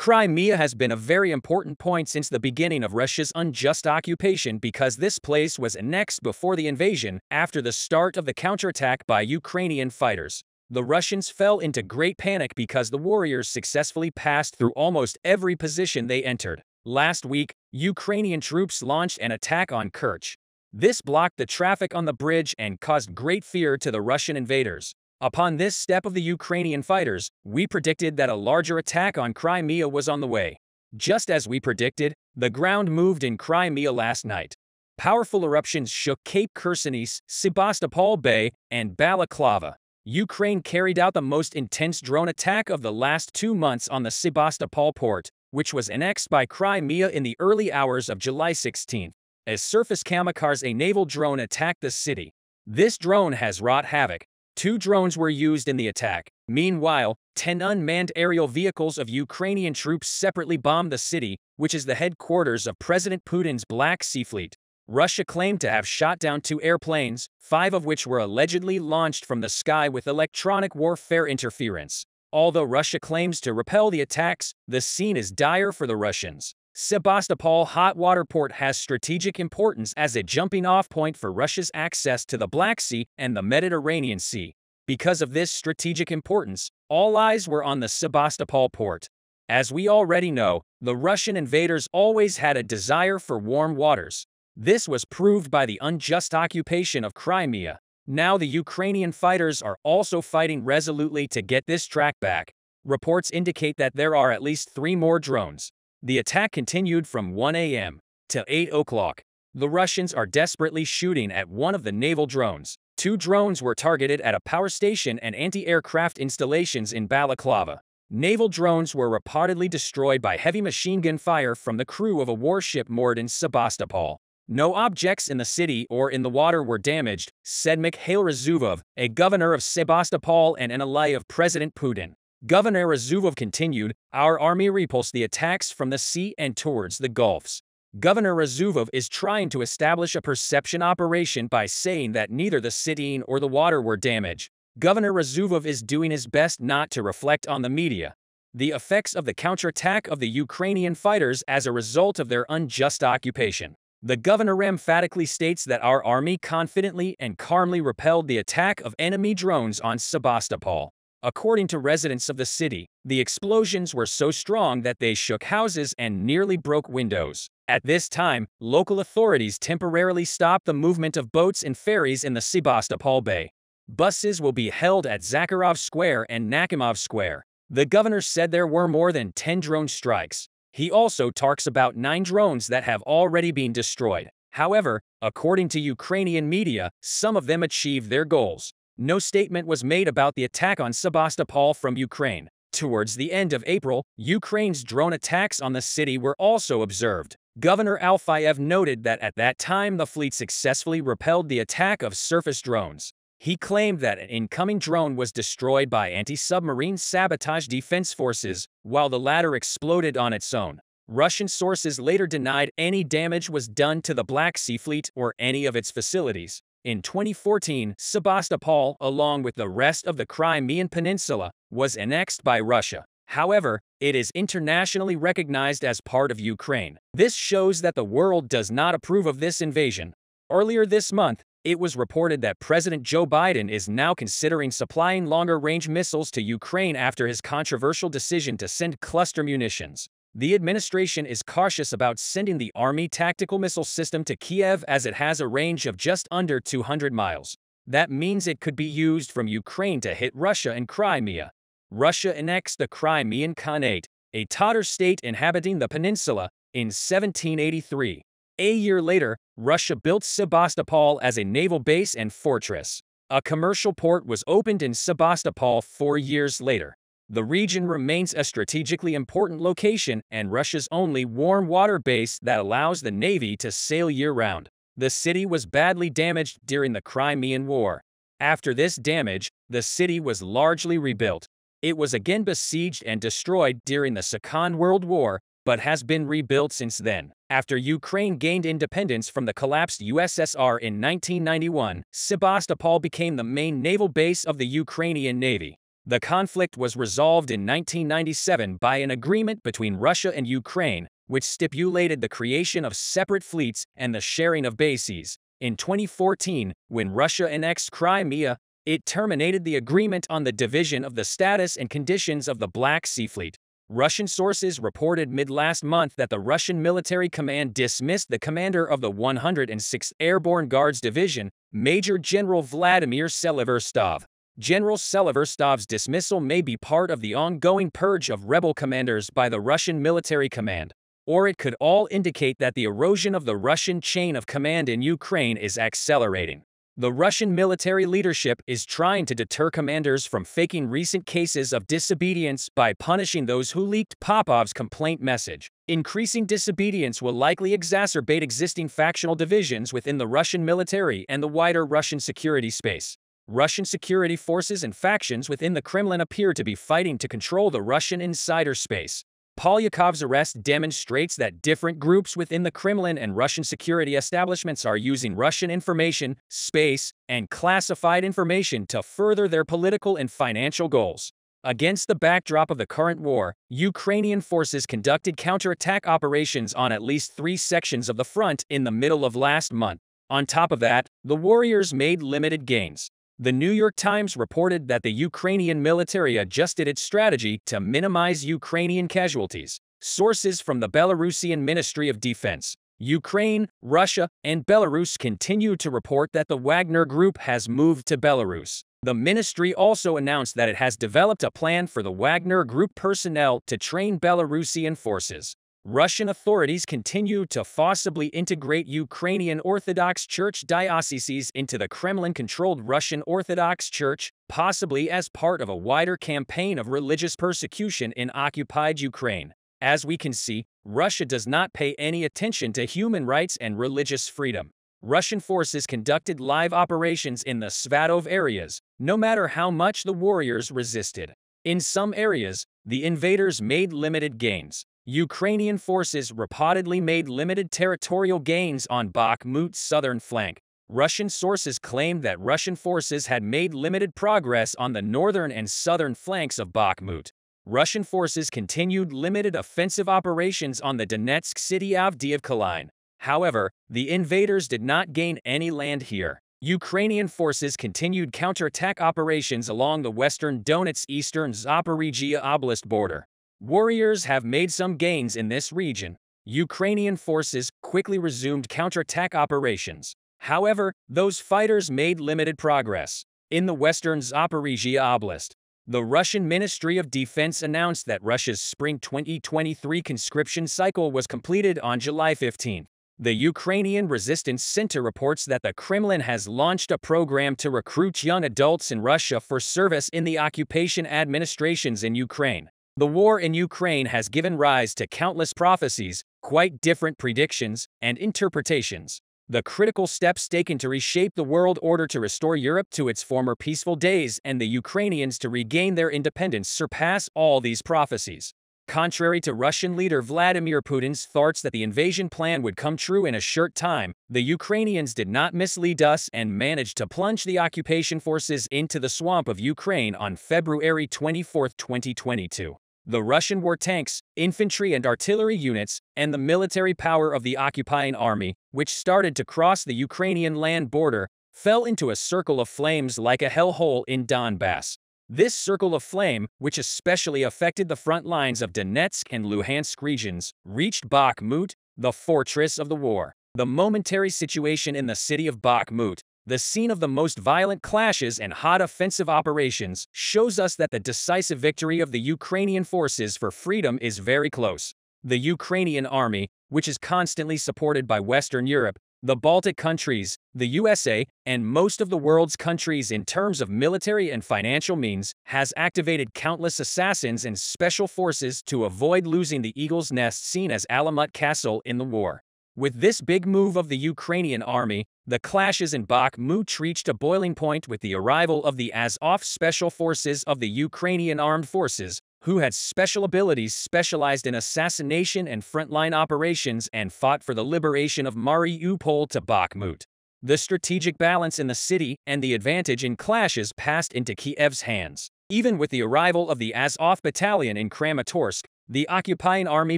Crimea has been a very important point since the beginning of Russia's unjust occupation because this place was annexed before the invasion after the start of the counterattack by Ukrainian fighters. The Russians fell into great panic because the warriors successfully passed through almost every position they entered. Last week, Ukrainian troops launched an attack on Kerch. This blocked the traffic on the bridge and caused great fear to the Russian invaders. Upon this step of the Ukrainian fighters, we predicted that a larger attack on Crimea was on the way. Just as we predicted, the ground moved in Crimea last night. Powerful eruptions shook Cape Khersonis, Sebastopol Bay, and Balaclava. Ukraine carried out the most intense drone attack of the last 2 months on the Sebastopol port, which was annexed by Crimea in the early hours of July 16. A surface kamikaze naval drone attacked the city. This drone has wrought havoc. 2 drones were used in the attack. Meanwhile, 10 unmanned aerial vehicles of Ukrainian troops separately bombed the city, which is the headquarters of President Putin's Black Sea Fleet. Russia claimed to have shot down 2 airplanes, 5 of which were allegedly launched from the sky with electronic warfare interference. Although Russia claims to repel the attacks, the scene is dire for the Russians. Sebastopol hot water port has strategic importance as a jumping-off point for Russia's access to the Black Sea and the Mediterranean Sea. Because of this strategic importance, all eyes were on the Sebastopol port. As we already know, the Russian invaders always had a desire for warm waters. This was proved by the unjust occupation of Crimea. Now the Ukrainian fighters are also fighting resolutely to get this track back. Reports indicate that there are at least 3 more drones. The attack continued from 1 a.m. till 8 o'clock. The Russians are desperately shooting at one of the naval drones. 2 drones were targeted at a power station and anti-aircraft installations in Balaclava. Naval drones were reportedly destroyed by heavy machine gun fire from the crew of a warship moored in Sebastopol. No objects in the city or in the water were damaged, said Mikhail Razuvov, a governor of Sebastopol and an ally of President Putin. Governor Razuvov continued, "Our army repulsed the attacks from the sea and towards the Gulfs." Governor Razuvov is trying to establish a perception operation by saying that neither the city or the water were damaged. Governor Razuvov is doing his best not to reflect on the media. The effects of the counterattack of the Ukrainian fighters as a result of their unjust occupation. The governor emphatically states that our army confidently and calmly repelled the attack of enemy drones on Sebastopol. According to residents of the city, the explosions were so strong that they shook houses and nearly broke windows. At this time, local authorities temporarily stopped the movement of boats and ferries in the Sebastopol Bay. Buses will be held at Zakharov Square and Nakhimov Square. The governor said there were more than 10 drone strikes. He also talks about 9 drones that have already been destroyed. However, according to Ukrainian media, some of them achieved their goals. No statement was made about the attack on Sebastopol from Ukraine. Towards the end of April, Ukraine's drone attacks on the city were also observed. Governor Alfiev noted that at that time the fleet successfully repelled the attack of surface drones. He claimed that an incoming drone was destroyed by anti-submarine sabotage defense forces, while the latter exploded on its own. Russian sources later denied any damage was done to the Black Sea Fleet or any of its facilities. In 2014, Sebastopol, along with the rest of the Crimean Peninsula, was annexed by Russia. However, it is internationally recognized as part of Ukraine. This shows that the world does not approve of this invasion. Earlier this month, it was reported that President Joe Biden is now considering supplying longer-range missiles to Ukraine after his controversial decision to send cluster munitions. The administration is cautious about sending the Army tactical missile system to Kiev as it has a range of just under 200 miles. That means it could be used from Ukraine to hit Russia and Crimea. Russia annexed the Crimean Khanate, a Tatar state inhabiting the peninsula, in 1783. A year later, Russia built Sebastopol as a naval base and fortress. A commercial port was opened in Sebastopol 4 years later. The region remains a strategically important location and Russia's only warm water base that allows the Navy to sail year-round. The city was badly damaged during the Crimean War. After this damage, the city was largely rebuilt. It was again besieged and destroyed during the Second World War, but has been rebuilt since then. After Ukraine gained independence from the collapsed USSR in 1991, Sebastopol became the main naval base of the Ukrainian Navy. The conflict was resolved in 1997 by an agreement between Russia and Ukraine, which stipulated the creation of separate fleets and the sharing of bases. In 2014, when Russia annexed Crimea, it terminated the agreement on the division of the status and conditions of the Black Sea Fleet. Russian sources reported mid-last month that the Russian military command dismissed the commander of the 106th Airborne Guards Division, Major General Vladimir Seliverstov. General Seliverstov's dismissal may be part of the ongoing purge of rebel commanders by the Russian military command, or it could all indicate that the erosion of the Russian chain of command in Ukraine is accelerating. The Russian military leadership is trying to deter commanders from faking recent cases of disobedience by punishing those who leaked Popov's complaint message. Increasing disobedience will likely exacerbate existing factional divisions within the Russian military and the wider Russian security space. Russian security forces and factions within the Kremlin appear to be fighting to control the Russian insider space. Polyakov's arrest demonstrates that different groups within the Kremlin and Russian security establishments are using Russian information, space, and classified information to further their political and financial goals. Against the backdrop of the current war, Ukrainian forces conducted counterattack operations on at least 3 sections of the front in the middle of last month. On top of that, the warriors made limited gains. The New York Times reported that the Ukrainian military adjusted its strategy to minimize Ukrainian casualties. Sources from the Belarusian Ministry of Defense, Ukraine, Russia, and Belarus continue to report that the Wagner Group has moved to Belarus. The ministry also announced that it has developed a plan for the Wagner Group personnel to train Belarusian forces. Russian authorities continue to forcibly integrate Ukrainian Orthodox Church dioceses into the Kremlin-controlled Russian Orthodox Church, possibly as part of a wider campaign of religious persecution in occupied Ukraine. As we can see, Russia does not pay any attention to human rights and religious freedom. Russian forces conducted live operations in the Svatov areas, no matter how much the warriors resisted. In some areas, the invaders made limited gains. Ukrainian forces reportedly made limited territorial gains on Bakhmut's southern flank. Russian sources claimed that Russian forces had made limited progress on the northern and southern flanks of Bakhmut. Russian forces continued limited offensive operations on the Donetsk city Avdiivka. However, the invaders did not gain any land here. Ukrainian forces continued counterattack operations along the western Donetsk-eastern Zaporizhia Oblast border. Warriors have made some gains in this region. Ukrainian forces quickly resumed counterattack operations. However, those fighters made limited progress. In the western Zaporizhia Oblast, the Russian Ministry of Defense announced that Russia's spring 2023 conscription cycle was completed on July 15. The Ukrainian Resistance Center reports that the Kremlin has launched a program to recruit young adults in Russia for service in the occupation administrations in Ukraine. The war in Ukraine has given rise to countless prophecies, quite different predictions, and interpretations. The critical steps taken to reshape the world order to restore Europe to its former peaceful days and the Ukrainians to regain their independence surpass all these prophecies. Contrary to Russian leader Vladimir Putin's thoughts that the invasion plan would come true in a short time, the Ukrainians did not mislead us and managed to plunge the occupation forces into the swamp of Ukraine on February 24, 2022. The Russian war tanks, infantry and artillery units, and the military power of the occupying army, which started to cross the Ukrainian land border, fell into a circle of flames like a hellhole in Donbass. This circle of flame, which especially affected the front lines of Donetsk and Luhansk regions, reached Bakhmut, the fortress of the war. The momentary situation in the city of Bakhmut, the scene of the most violent clashes and hot offensive operations, shows us that the decisive victory of the Ukrainian forces for freedom is very close. The Ukrainian army, which is constantly supported by Western Europe, the Baltic countries, the USA, and most of the world's countries in terms of military and financial means, has activated countless assassins and special forces to avoid losing the eagle's nest seen as Alamut Castle in the war. With this big move of the Ukrainian army, the clashes in Bakhmut reached a boiling point with the arrival of the Azov Special Forces of the Ukrainian Armed Forces, who had special abilities specialized in assassination and frontline operations and fought for the liberation of Mariupol to Bakhmut. The strategic balance in the city and the advantage in clashes passed into Kiev's hands. Even with the arrival of the Azov Battalion in Kramatorsk, the occupying army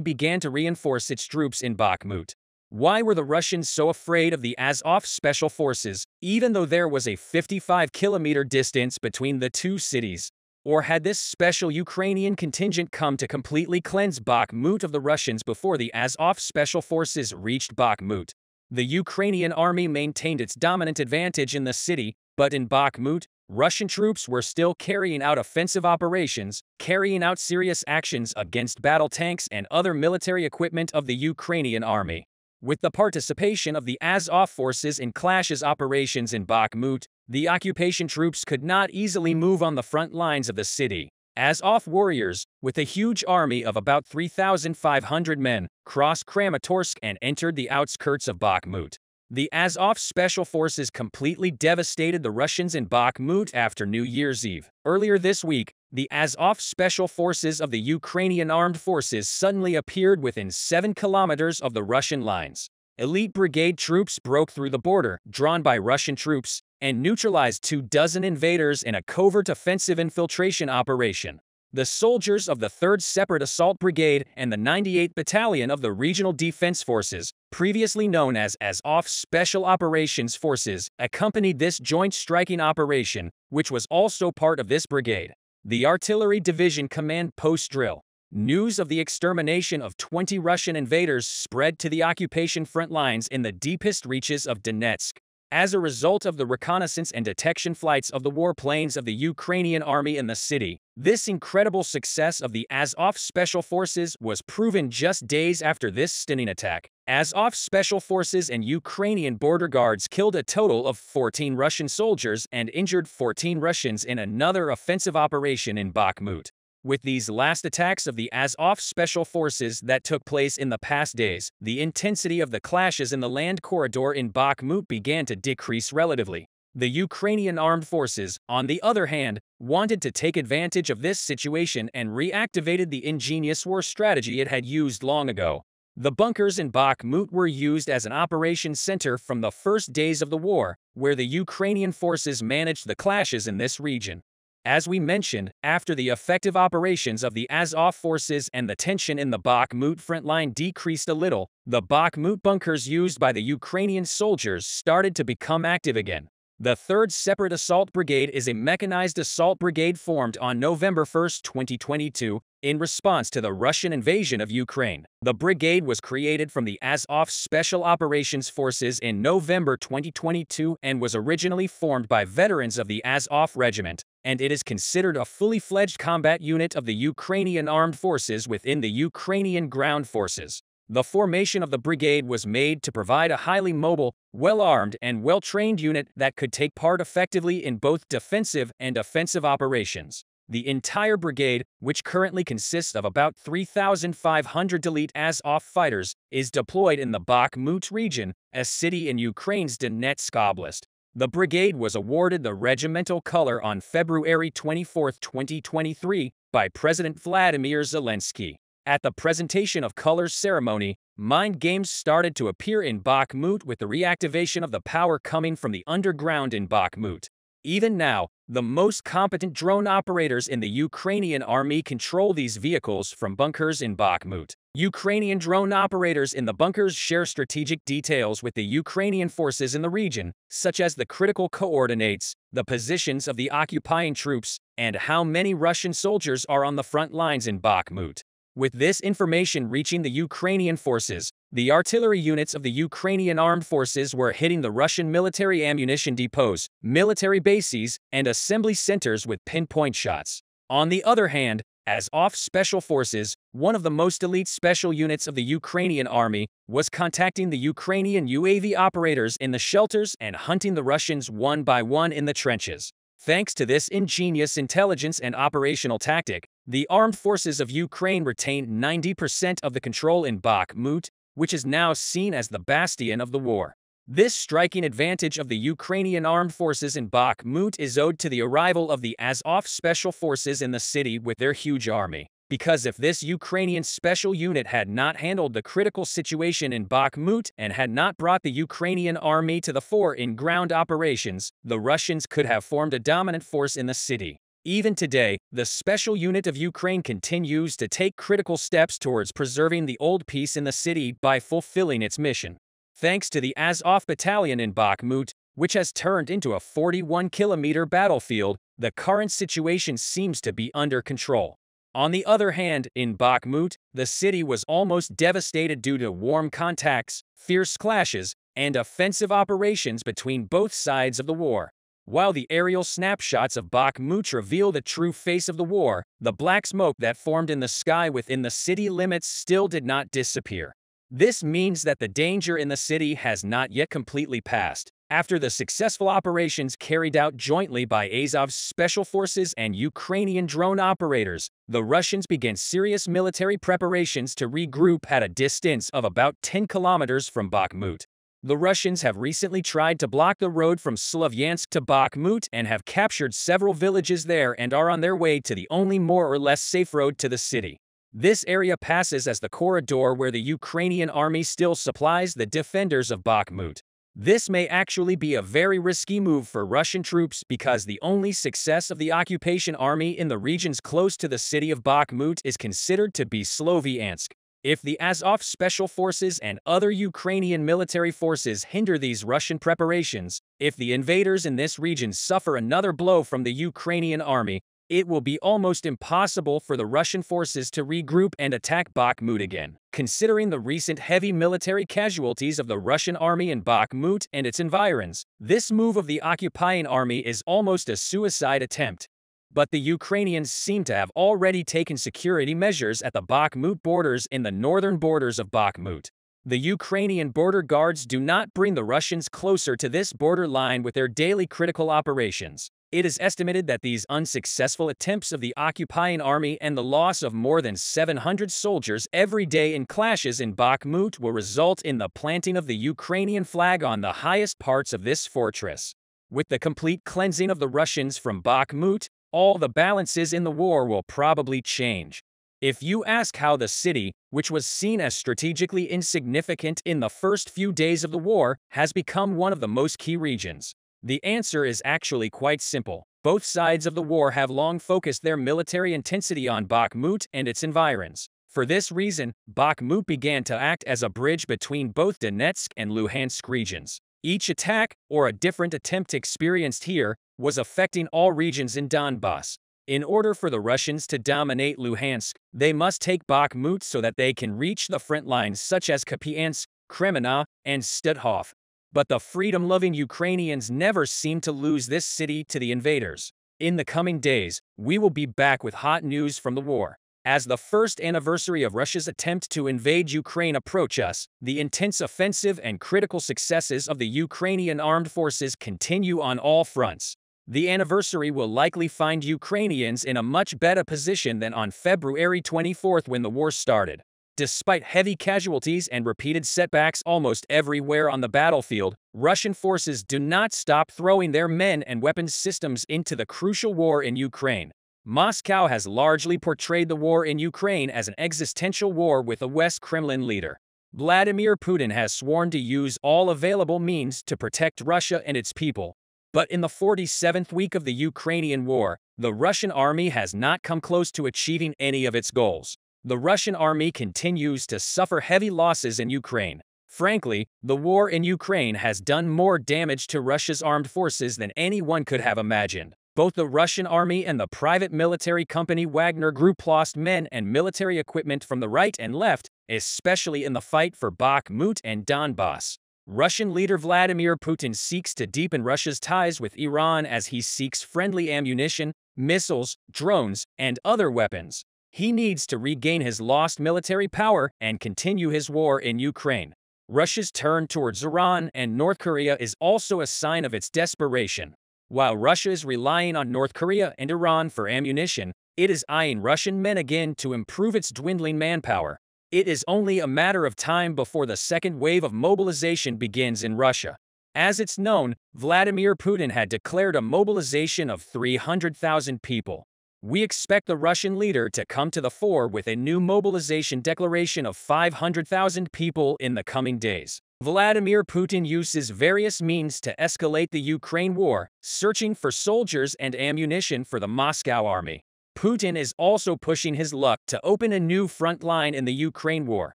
began to reinforce its troops in Bakhmut. Why were the Russians so afraid of the Azov Special Forces, even though there was a 55-kilometer distance between the two cities? Or had this special Ukrainian contingent come to completely cleanse Bakhmut of the Russians before the Azov Special Forces reached Bakhmut? The Ukrainian army maintained its dominant advantage in the city, but in Bakhmut, Russian troops were still carrying out offensive operations, carrying out serious actions against battle tanks and other military equipment of the Ukrainian army. With the participation of the Azov forces in clashes operations in Bakhmut, the occupation troops could not easily move on the front lines of the city. Azov warriors, with a huge army of about 3,500 men, crossed Kramatorsk and entered the outskirts of Bakhmut. The Azov Special Forces completely devastated the Russians in Bakhmut after New Year's Eve. Earlier this week, the Azov Special Forces of the Ukrainian Armed Forces suddenly appeared within 7 kilometers of the Russian lines. Elite brigade troops broke through the border, drawn by Russian troops, and neutralized 24 invaders in a covert offensive infiltration operation. The soldiers of the 3rd Separate Assault Brigade and the 98th Battalion of the Regional Defense Forces, previously known as Azov Special Operations Forces, accompanied this joint striking operation, which was also part of this brigade. The Artillery Division Command Post drill. News of the extermination of 20 Russian invaders spread to the occupation front lines in the deepest reaches of Donetsk. As a result of the reconnaissance and detection flights of the warplanes of the Ukrainian army in the city, this incredible success of the Azov Special Forces was proven just days after this stunning attack. Azov Special Forces and Ukrainian border guards killed a total of 14 Russian soldiers and injured 14 Russians in another offensive operation in Bakhmut. With these last attacks of the Azov Special Forces that took place in the past days, the intensity of the clashes in the land corridor in Bakhmut began to decrease relatively. The Ukrainian armed forces, on the other hand, wanted to take advantage of this situation and reactivated the ingenious war strategy it had used long ago. The bunkers in Bakhmut were used as an operations center from the first days of the war, where the Ukrainian forces managed the clashes in this region. As we mentioned, after the effective operations of the Azov forces and the tension in the Bakhmut front line decreased a little, the Bakhmut bunkers used by the Ukrainian soldiers started to become active again. The 3rd Separate Assault Brigade is a mechanized assault brigade formed on November 1, 2022, in response to the Russian invasion of Ukraine. The brigade was created from the Azov Special Operations Forces in November 2022 and was originally formed by veterans of the Azov Regiment, and it is considered a fully fledged combat unit of the Ukrainian Armed Forces within the Ukrainian Ground Forces. The formation of the brigade was made to provide a highly mobile, well-armed, and well-trained unit that could take part effectively in both defensive and offensive operations. The entire brigade, which currently consists of about 3,500 elite Azov fighters, is deployed in the Bakhmut region, a city in Ukraine's Donetsk Oblast. The brigade was awarded the regimental color on February 24, 2023, by President Vladimir Zelensky. At the presentation of colors ceremony, mind games started to appear in Bakhmut with the reactivation of the power coming from the underground in Bakhmut. Even now, the most competent drone operators in the Ukrainian army control these vehicles from bunkers in Bakhmut. Ukrainian drone operators in the bunkers share strategic details with the Ukrainian forces in the region, such as the critical coordinates, the positions of the occupying troops, and how many Russian soldiers are on the front lines in Bakhmut. With this information reaching the Ukrainian forces, the artillery units of the Ukrainian armed forces were hitting the Russian military ammunition depots, military bases, and assembly centers with pinpoint shots. On the other hand, Azov Special Forces, one of the most elite special units of the Ukrainian army, was contacting the Ukrainian UAV operators in the shelters and hunting the Russians one by one in the trenches. Thanks to this ingenious intelligence and operational tactic, the armed forces of Ukraine retained 90% of the control in Bakhmut, which is now seen as the bastion of the war. This striking advantage of the Ukrainian armed forces in Bakhmut is owed to the arrival of the Azov Special Forces in the city with their huge army. Because if this Ukrainian special unit had not handled the critical situation in Bakhmut and had not brought the Ukrainian army to the fore in ground operations, the Russians could have formed a dominant force in the city. Even today, the special unit of Ukraine continues to take critical steps towards preserving the old peace in the city by fulfilling its mission. Thanks to the Azov Battalion in Bakhmut, which has turned into a 41-kilometer battlefield, the current situation seems to be under control. On the other hand, in Bakhmut, the city was almost devastated due to warm contacts, fierce clashes, and offensive operations between both sides of the war. While the aerial snapshots of Bakhmut reveal the true face of the war, the black smoke that formed in the sky within the city limits still did not disappear. This means that the danger in the city has not yet completely passed. After the successful operations carried out jointly by Azov's special forces and Ukrainian drone operators, the Russians began serious military preparations to regroup at a distance of about 10 kilometers from Bakhmut. The Russians have recently tried to block the road from Slavyansk to Bakhmut and have captured several villages there and are on their way to the only more or less safe road to the city. This area passes as the corridor where the Ukrainian army still supplies the defenders of Bakhmut. This may actually be a very risky move for Russian troops because the only success of the occupation army in the regions close to the city of Bakhmut is considered to be Sloviansk. If the Azov Special Forces and other Ukrainian military forces hinder these Russian preparations, if the invaders in this region suffer another blow from the Ukrainian army, it will be almost impossible for the Russian forces to regroup and attack Bakhmut again. Considering the recent heavy military casualties of the Russian army in Bakhmut and its environs, this move of the occupying army is almost a suicide attempt. But the Ukrainians seem to have already taken security measures at the Bakhmut borders in the northern borders of Bakhmut. The Ukrainian border guards do not bring the Russians closer to this border line with their daily critical operations. It is estimated that these unsuccessful attempts of the occupying army and the loss of more than 700 soldiers every day in clashes in Bakhmut will result in the planting of the Ukrainian flag on the highest parts of this fortress. With the complete cleansing of the Russians from Bakhmut, all the balances in the war will probably change. If you ask how the city, which was seen as strategically insignificant in the first few days of the war, has become one of the most key regions, the answer is actually quite simple. Both sides of the war have long focused their military intensity on Bakhmut and its environs. For this reason, Bakhmut began to act as a bridge between both Donetsk and Luhansk regions. Each attack, or a different attempt experienced here, was affecting all regions in Donbass. In order for the Russians to dominate Luhansk, they must take Bakhmut so that they can reach the front lines such as Kupiansk, Kremenna, and Stutthof. But the freedom-loving Ukrainians never seem to lose this city to the invaders. In the coming days, we will be back with hot news from the war. As the first anniversary of Russia's attempt to invade Ukraine approach us, the intense offensive and critical successes of the Ukrainian armed forces continue on all fronts. The anniversary will likely find Ukrainians in a much better position than on February 24 when the war started. Despite heavy casualties and repeated setbacks almost everywhere on the battlefield, Russian forces do not stop throwing their men and weapons systems into the crucial war in Ukraine. Moscow has largely portrayed the war in Ukraine as an existential war with a West Kremlin leader. Vladimir Putin has sworn to use all available means to protect Russia and its people. But in the 47th week of the Ukrainian war, the Russian army has not come close to achieving any of its goals. The Russian army continues to suffer heavy losses in Ukraine. Frankly, the war in Ukraine has done more damage to Russia's armed forces than anyone could have imagined. Both the Russian army and the private military company Wagner Group lost men and military equipment from the right and left, especially in the fight for Bakhmut and Donbass. Russian leader Vladimir Putin seeks to deepen Russia's ties with Iran as he seeks friendly ammunition, missiles, drones, and other weapons. He needs to regain his lost military power and continue his war in Ukraine. Russia's turn towards Iran and North Korea is also a sign of its desperation. While Russia is relying on North Korea and Iran for ammunition, it is eyeing Russian men again to improve its dwindling manpower. It is only a matter of time before the second wave of mobilization begins in Russia. As it's known, Vladimir Putin had declared a mobilization of 300,000 people. We expect the Russian leader to come to the fore with a new mobilization declaration of 500,000 people in the coming days. Vladimir Putin uses various means to escalate the Ukraine war, searching for soldiers and ammunition for the Moscow army. Putin is also pushing his luck to open a new front line in the Ukraine war.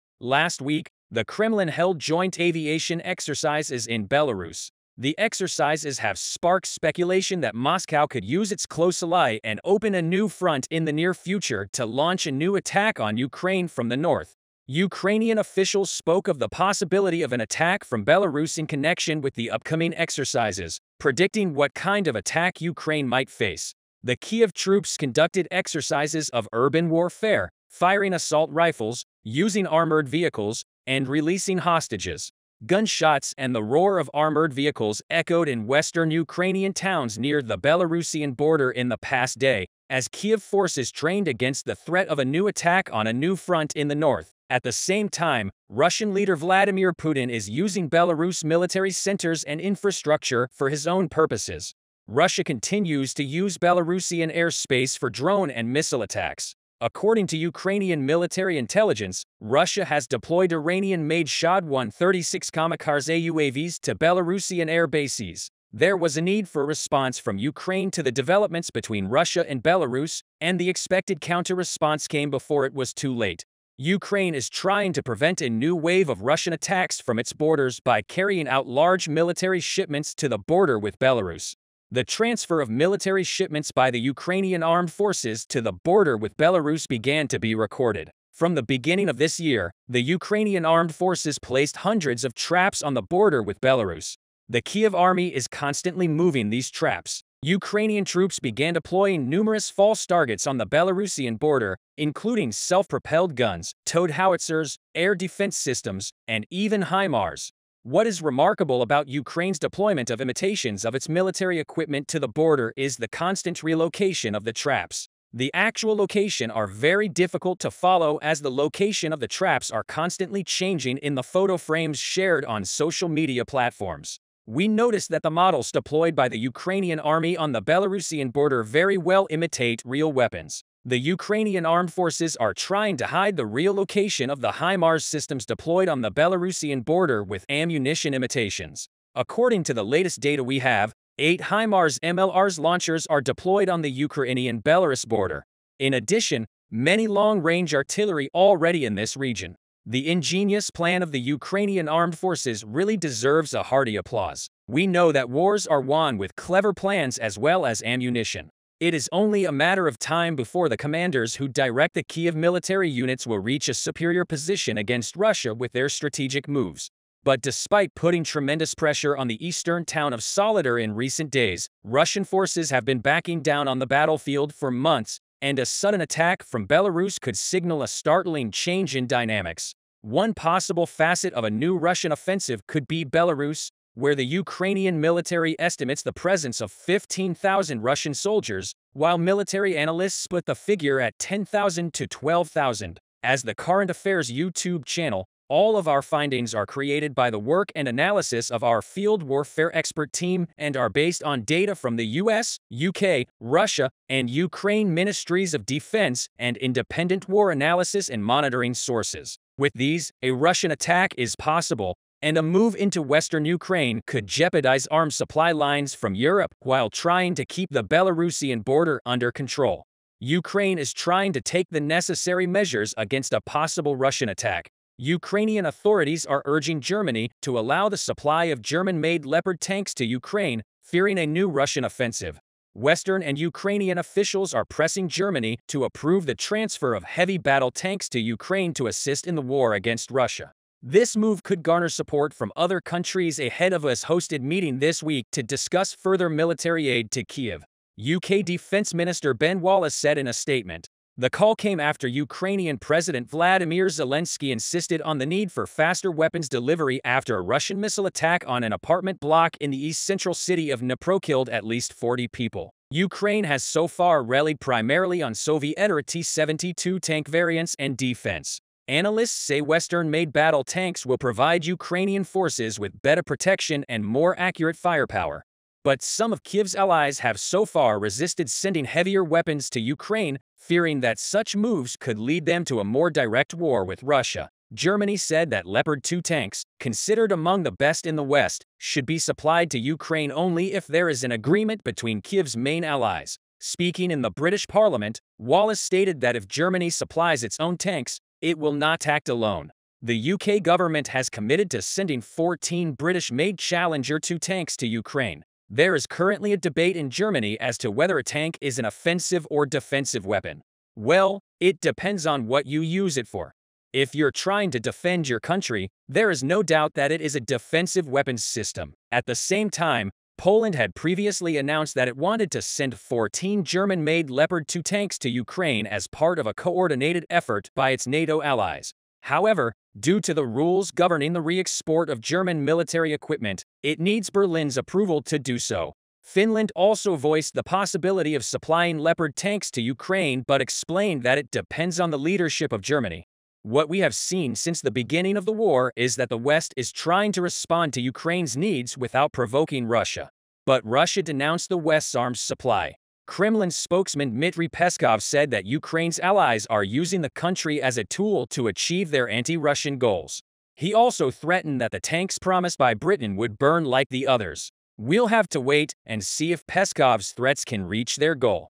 Last week, the Kremlin held joint aviation exercises in Belarus. The exercises have sparked speculation that Moscow could use its close ally and open a new front in the near future to launch a new attack on Ukraine from the north. Ukrainian officials spoke of the possibility of an attack from Belarus in connection with the upcoming exercises, predicting what kind of attack Ukraine might face. The Kiev troops conducted exercises of urban warfare, firing assault rifles, using armored vehicles, and releasing hostages. Gunshots and the roar of armored vehicles echoed in western Ukrainian towns near the Belarusian border in the past day, as Kiev forces trained against the threat of a new attack on a new front in the north. At the same time, Russian leader Vladimir Putin is using Belarus military centers and infrastructure for his own purposes. Russia continues to use Belarusian airspace for drone and missile attacks. According to Ukrainian military intelligence, Russia has deployed Iranian-made Shad-136 kamikaze UAVs to Belarusian air bases. There was a need for a response from Ukraine to the developments between Russia and Belarus, and the expected counter-response came before it was too late. Ukraine is trying to prevent a new wave of Russian attacks from its borders by carrying out large military shipments to the border with Belarus. The transfer of military shipments by the Ukrainian armed forces to the border with Belarus began to be recorded. From the beginning of this year, the Ukrainian armed forces placed hundreds of traps on the border with Belarus. The Kiev army is constantly moving these traps. Ukrainian troops began deploying numerous false targets on the Belarusian border, including self-propelled guns, towed howitzers, air defense systems, and even HIMARS. What is remarkable about Ukraine's deployment of imitations of its military equipment to the border is the constant relocation of the traps. The actual location are very difficult to follow as the location of the traps are constantly changing in the photo frames shared on social media platforms. We noticed that the models deployed by the Ukrainian army on the Belarusian border very well imitate real weapons. The Ukrainian armed forces are trying to hide the real location of the HIMARS systems deployed on the Belarusian border with ammunition imitations. According to the latest data we have, 8 HIMARS MLRS launchers are deployed on the Ukrainian-Belarus border. In addition, many long-range artillery already in this region. The ingenious plan of the Ukrainian armed forces really deserves a hearty applause. We know that wars are won with clever plans as well as ammunition. It is only a matter of time before the commanders who direct the Kiev military units will reach a superior position against Russia with their strategic moves. But despite putting tremendous pressure on the eastern town of Soledar in recent days, Russian forces have been backing down on the battlefield for months, and a sudden attack from Belarus could signal a startling change in dynamics. One possible facet of a new Russian offensive could be Belarus, where the Ukrainian military estimates the presence of 15,000 Russian soldiers, while military analysts put the figure at 10,000 to 12,000. As the Current Affairs YouTube channel, all of our findings are created by the work and analysis of our field warfare expert team and are based on data from the US, UK, Russia, and Ukraine Ministries of Defense and independent war analysis and monitoring sources. With these, a Russian attack is possible, and a move into western Ukraine could jeopardize arms supply lines from Europe while trying to keep the Belarusian border under control. Ukraine is trying to take the necessary measures against a possible Russian attack. Ukrainian authorities are urging Germany to allow the supply of German-made Leopard tanks to Ukraine, fearing a new Russian offensive. Western and Ukrainian officials are pressing Germany to approve the transfer of heavy battle tanks to Ukraine to assist in the war against Russia. This move could garner support from other countries ahead of a hosted meeting this week to discuss further military aid to Kiev. UK Defense Minister Ben Wallace said in a statement, "The call came after Ukrainian President Vladimir Zelensky insisted on the need for faster weapons delivery after a Russian missile attack on an apartment block in the east-central city of Dnipro killed at least 40 people. Ukraine has so far relied primarily on Soviet-era T-72 tank variants and defense. Analysts say Western-made battle tanks will provide Ukrainian forces with better protection and more accurate firepower. But some of Kiev's allies have so far resisted sending heavier weapons to Ukraine, fearing that such moves could lead them to a more direct war with Russia." Germany said that Leopard 2 tanks, considered among the best in the West, should be supplied to Ukraine only if there is an agreement between Kyiv's main allies. Speaking in the British Parliament, Wallace stated that if Germany supplies its own tanks, it will not act alone. The UK government has committed to sending 14 British-made Challenger 2 tanks to Ukraine. There is currently a debate in Germany as to whether a tank is an offensive or defensive weapon. Well, it depends on what you use it for. If you're trying to defend your country, there is no doubt that it is a defensive weapons system. At the same time, Poland had previously announced that it wanted to send 14 German-made Leopard 2 tanks to Ukraine as part of a coordinated effort by its NATO allies. However, due to the rules governing the re-export of German military equipment, it needs Berlin's approval to do so. Finland also voiced the possibility of supplying Leopard tanks to Ukraine but explained that it depends on the leadership of Germany. What we have seen since the beginning of the war is that the West is trying to respond to Ukraine's needs without provoking Russia. But Russia denounced the West's arms supply. Kremlin spokesman Dmitry Peskov said that Ukraine's allies are using the country as a tool to achieve their anti-Russian goals. He also threatened that the tanks promised by Britain would burn like the others. We'll have to wait and see if Peskov's threats can reach their goal.